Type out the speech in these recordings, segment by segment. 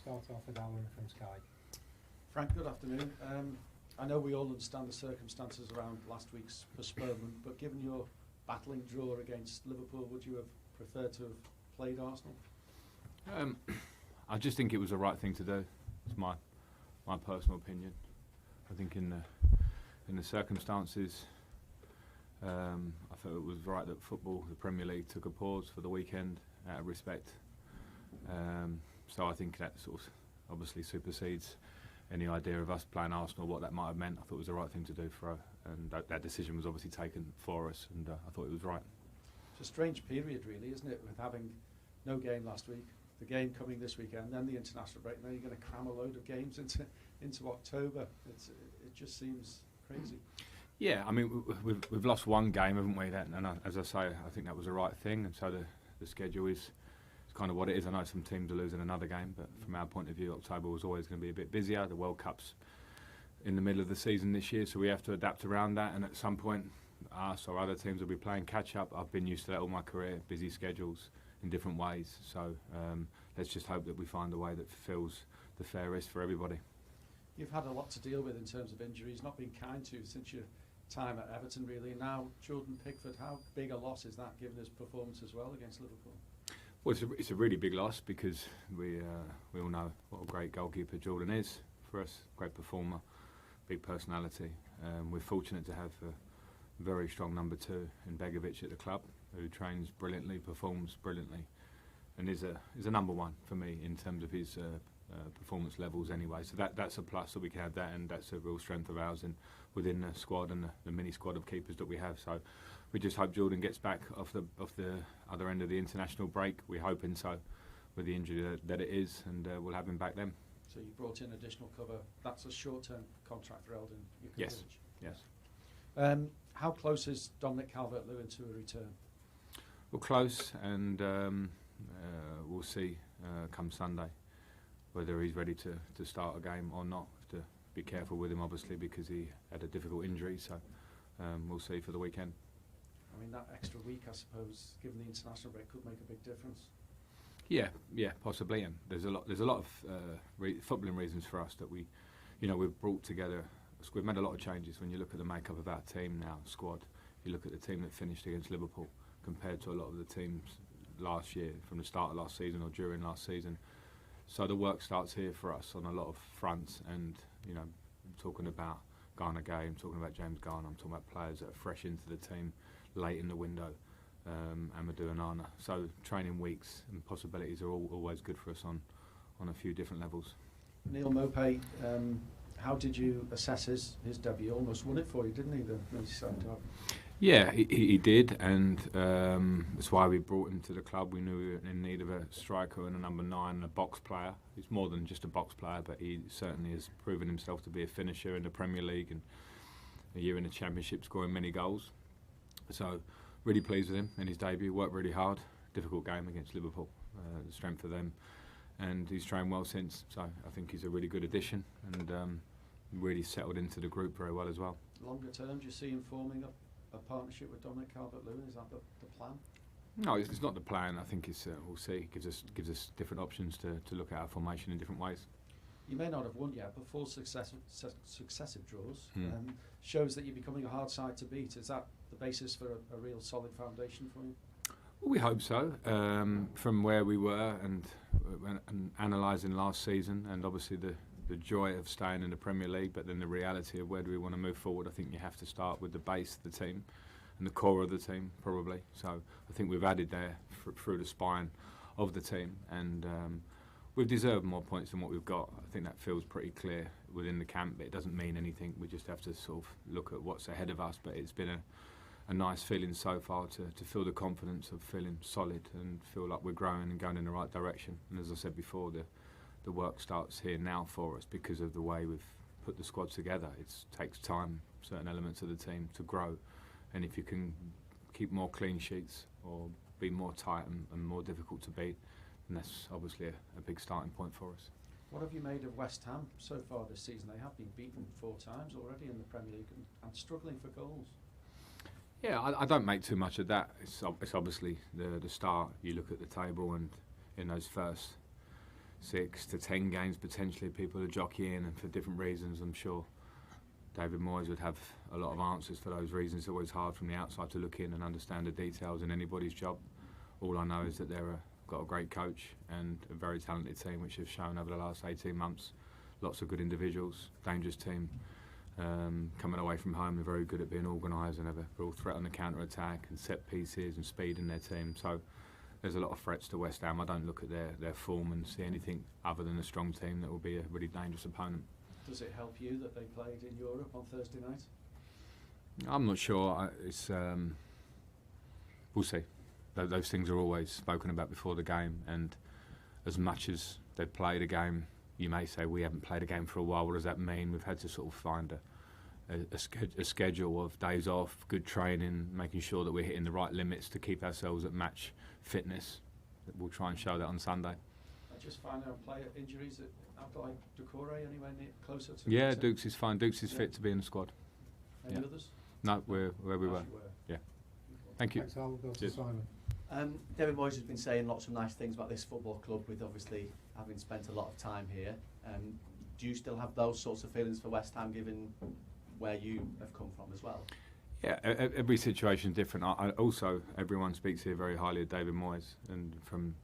start off with Alan from Sky. Frank, good afternoon. I know we all understand the circumstances around last week's postponement, but given your battling draw against Liverpool, would you have preferred to have played Arsenal? I just think it was the right thing to do. It's my personal opinion. I think in the circumstances, I thought it was right that football, the Premier League, took a pause for the weekend out of respect. So I think that sort of obviously supersedes any idea of us playing Arsenal, what that might have meant. I thought it was the right thing to do and that decision was obviously taken for us, and I thought it was right. It's a strange period, really, isn't it, with having no game last week, the game coming this weekend, then the international break, and then you're going to cram a load of games into October. It just seems crazy. Yeah, I mean, we've lost one game, haven't we? And as I say, I think that was the right thing, and so the schedule is kind of what it is. I know some teams are losing another game, but from our point of view, October was always going to be a bit busier. The World Cup's in the middle of the season this year, so we have to adapt around that, and at some point, us or other teams will be playing catch-up. I've been used to that all my career, busy schedules in different ways, so let's just hope that we find a way that feels the fairest for everybody. You've had a lot to deal with in terms of injuries, not been kind to since your time at Everton, really, and now Jordan Pickford. How big a loss is that, given his performance as well against Liverpool? Well, it's a really big loss because we all know what a great goalkeeper Jordan is for us, great performer, big personality. We're fortunate to have a very strong number 2 in Begovic at the club, who trains brilliantly, performs brilliantly, and is a number 1 for me in terms of his performance levels anyway. So that's a plus that we can have that, and that's a real strength of ours within the squad and the mini squad of keepers that we have. So we just hope Jordan gets back off the other end of the international break. We're hoping so, with the injury that it is, and we'll have him back then. So you brought in additional cover. That's a short-term contract for Eldon. Yes. Yes. How close is Dominic Calvert-Lewin to a return? Well, close, and we'll see come Sunday whether he's ready to start a game or not. Have to be careful with him, obviously, because he had a difficult injury. So we'll see for the weekend. I mean, that extra week, I suppose, given the international break, could make a big difference. Yeah, possibly. And there's a lot of footballing reasons for us that we've brought together. We've made a lot of changes. When you look at the makeup of our team now, squad, you look at the team that finished against Liverpool compared to a lot of the teams last year, from the start of last season or during last season. So the work starts here for us on a lot of fronts, and talking about Garner Gay, I'm talking about James Garner, I'm talking about players that are fresh into the team late in the window, Amadou and Anna. So training weeks and possibilities are always good for us on a few different levels. Neil Maupay, how did you assess his debut? Almost won it for you, didn't he, the Merseyside derby? Yeah, he did, and that's why we brought him to the club. We knew we were in need of a striker and a number 9 and a box player. He's more than just a box player, but he certainly has proven himself to be a finisher in the Premier League and a year in the Championship, scoring many goals. So really pleased with him in his debut. Worked really hard. Difficult game against Liverpool, the strength of them, and he's trained well since. So I think he's a really good addition, and really settled into the group very well as well. Longer term, do you see him forming a partnership with Dominic Calvert-Lewin? Is that the plan? No, it's not the plan. I think it's we'll see. It gives us different options to look at our formation in different ways. You may not have won yet, but 4 successive draws shows that you're becoming a hard side to beat. Is that the basis for a real solid foundation for you? Well, we hope so. From where we were and analysing last season, and obviously the joy of staying in the Premier League, but then the reality of where do we want to move forward. I think you have to start with the base of the team and the core of the team, probably. So I think we've added there through the spine of the team, and we've deserved more points than what we've got. I think that feels pretty clear within the camp, but it doesn't mean anything. We just have to sort of look at what's ahead of us, but it's been a nice feeling so far to feel the confidence of feeling solid and feel like we're growing and going in the right direction. And as I said before, the work starts here now for us because of the way we've put the squad together. It takes time, certain elements of the team, to grow, and if you can keep more clean sheets or be more tight and more difficult to beat, then that's obviously a big starting point for us. What have you made of West Ham so far this season? They have been beaten 4 times already in the Premier League and struggling for goals. Yeah, I don't make too much of that. It's obviously the start. You look at the table, and in those first 6 to 10 games potentially. People are jockeying and for different reasons. I'm sure David Moyes would have a lot of answers for those reasons. It's always hard from the outside to look in and understand the details in anybody's job. All I know is that they've got a great coach and a very talented team, which have shown over the last 18 months. Lots of good individuals, dangerous team. Coming away from home, they're very good at being organised and have a real threat on the counter-attack and set pieces and speed in their team. So there's a lot of threats to West Ham. I don't look at their form and see anything other than a strong team that will be a really dangerous opponent. Does it help you that they played in Europe on Thursday night? I'm not sure. We'll see. Those things are always spoken about before the game, and as much as they've played a game, you may say we haven't played a game for a while. What does that mean? We've had to sort of find a schedule of days off, good training, making sure that we're hitting the right limits to keep ourselves at match fitness. We'll try and show that on Sunday. I just found out player injuries that like Doucouré anywhere near closer to. Yeah, Dukes is fine. Dukes is fit to be in the squad. Any others? No, we're where we were. Yeah. Thank you. Thanks, I'll go to Simon. David Moyes has been saying lots of nice things about this football club, with obviously having spent a lot of time here. Do you still have those sorts of feelings for West Ham, given where you have come from as well? Yeah, every situation is different. Also, everyone speaks here very highly of David Moyes, and from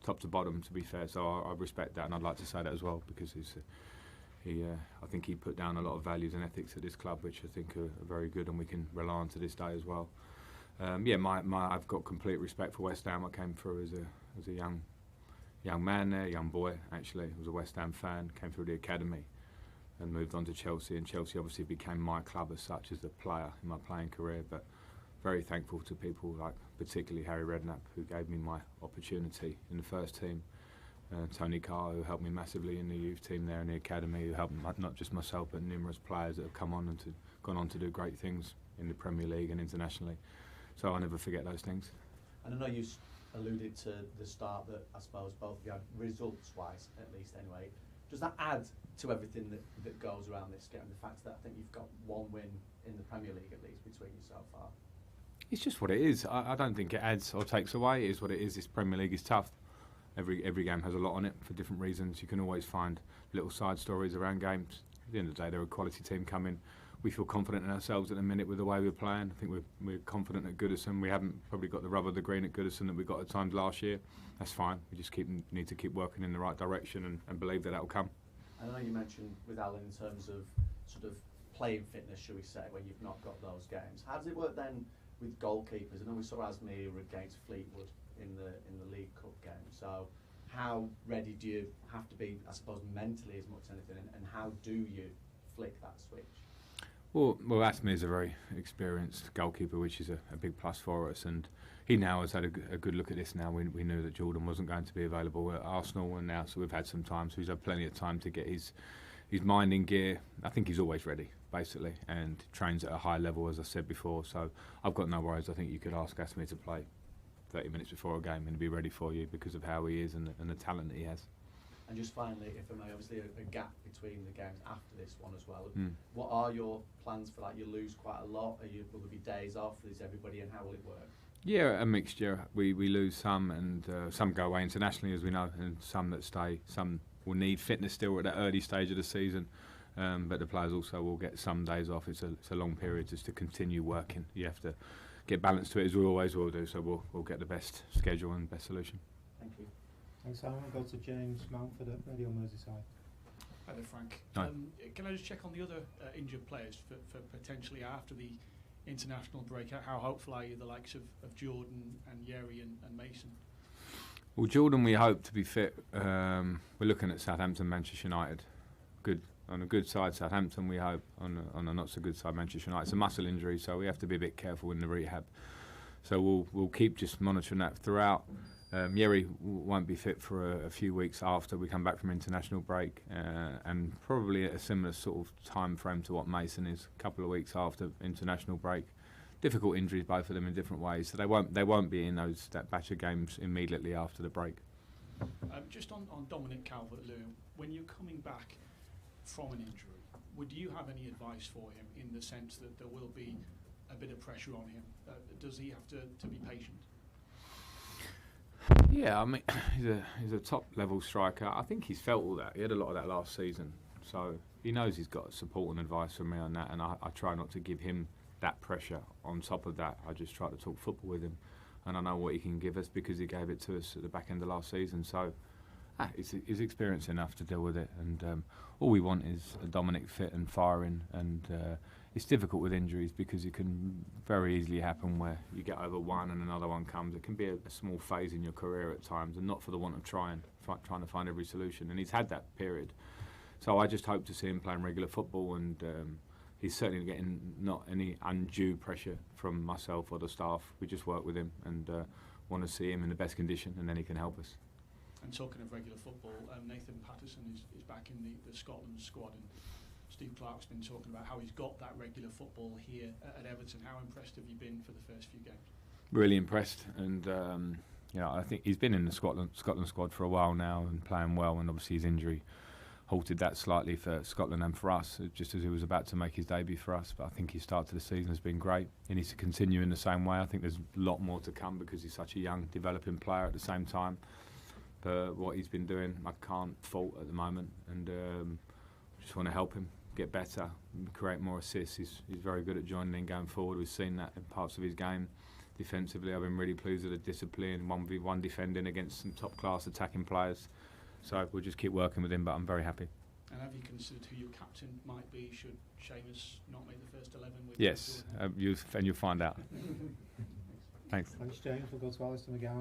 top to bottom, to be fair. So I respect that, and I'd like to say that as well, because I think he put down a lot of values and ethics at this club, which I think are very good, and we can rely on to this day as well. I've got complete respect for West Ham. I came through as a young man there, young boy actually. I was a West Ham fan, came through the academy and moved on to Chelsea, and Chelsea obviously became my club as such as a player in my playing career, but very thankful to people like particularly Harry Redknapp, who gave me my opportunity in the first team, Tony Carr, who helped me massively in the youth team there in the academy, who helped not just myself but numerous players that have come on and gone on to do great things in the Premier League and internationally. So I'll never forget those things. And I know you alluded to the start that I suppose both of you had, results-wise at least anyway. Does that add to everything that goes around this game, the fact that I think you've got one win in the Premier League at least between you so far? It's just what it is. I don't think it adds or takes away. It is what it is. This Premier League is tough. Every game has a lot on it for different reasons. You can always find little side stories around games. At the end of the day, they're a quality team coming. We feel confident in ourselves at the minute with the way we're playing. I think we're confident at Goodison. We haven't probably got the rub of the green at Goodison that we got at times last year. That's fine. We just need to keep working in the right direction and believe that will come. I know you mentioned with Alan in terms of sort of playing fitness, shall we say, when you've not got those games. How does it work then with goalkeepers? I know we saw Asmir against Fleetwood in the League Cup game. So how ready do you have to be, I suppose, mentally as much as anything, and how do you flick that switch? Well, Asmir is a very experienced goalkeeper, which is a big plus for us, and he now has had a good look at this now. We knew that Jordan wasn't going to be available at Arsenal, and now so we've had some time, so he's had plenty of time to get his mind in gear. I think he's always ready, basically, and trains at a high level, as I said before, so I've got no worries. I think you could ask Asmir to play 30 minutes before a game and he'll be ready for you because of how he is and the talent that he has. And just finally, if I may, obviously a gap between the games after this one as well. What are your plans for that? You lose quite a lot. Will there be days off? Is everybody in? How will it work? Yeah, a mixture. We lose some, and some go away internationally, as we know, and some that stay. Some will need fitness still at that early stage of the season, but the players also will get some days off. It's a long period just to continue working. You have to get balance to it, as we always will do, so we'll get the best schedule and best solution. Thank you. Thanks, Simon. Go to James Mountford at Radio Merseyside. Hi there, Frank. Hi. Can I just check on the other injured players for potentially after the international break? How hopeful are you, the likes of Jordan and Yerry and Mason? Well, Jordan, we hope to be fit. We're looking at Southampton, Manchester United. On a good side, Southampton, we hope. On a not so good side, Manchester United. It's a muscle injury, so we have to be a bit careful in the rehab. So we'll keep just monitoring that throughout. Yerry won't be fit for a few weeks after we come back from international break, and probably at a similar sort of time frame to what Mason is, a couple of weeks after international break. Difficult injuries, both of them in different ways, so they won't be in that batch of games immediately after the break. Just on Dominic Calvert-Lewin, when you're coming back from an injury, would you have any advice for him in the sense that there will be a bit of pressure on him? Does he have to be patient? Yeah, I mean, he's a top level striker. I think he's felt all that. He had a lot of that last season, so he knows he's got support and advice from me on that. And I try not to give him that pressure. On top of that, I just try to talk football with him, and I know what he can give us because he gave it to us at the back end of last season. So he's experienced enough to deal with it. And all we want is a Dominic fit and firing. And it's difficult with injuries because it can very easily happen where you get over one and another one comes. It can be a small phase in your career at times, and not for the want of trying to find every solution. And he's had that period. So I just hope to see him playing regular football, and he's certainly getting not any undue pressure from myself or the staff. We just work with him and want to see him in the best condition, and then he can help us. And talking of regular football, Nathan Patterson is back in the Scotland squad, and Steve Clarke's been talking about how he's got that regular football here at Everton. How impressed have you been for the first few games? Really impressed, and I think he's been in the Scotland squad for a while now and playing well, and obviously his injury halted that slightly for Scotland and for us, just as he was about to make his debut for us. But I think his start to the season has been great. He needs to continue in the same way. I think there's a lot more to come because he's such a young, developing player at the same time. But what he's been doing, I can't fault at the moment, and just want to help him get better, create more assists. He's very good at joining in going forward. We've seen that in parts of his game. Defensively, I've been really pleased with the discipline, 1v1 defending against some top-class attacking players. So we'll just keep working with him, but I'm very happy. And have you considered who your captain might be should Seamus not make the first 11? With yes, you'll find out. Thanks. Thanks, James. We'll go to Alistair McGowan.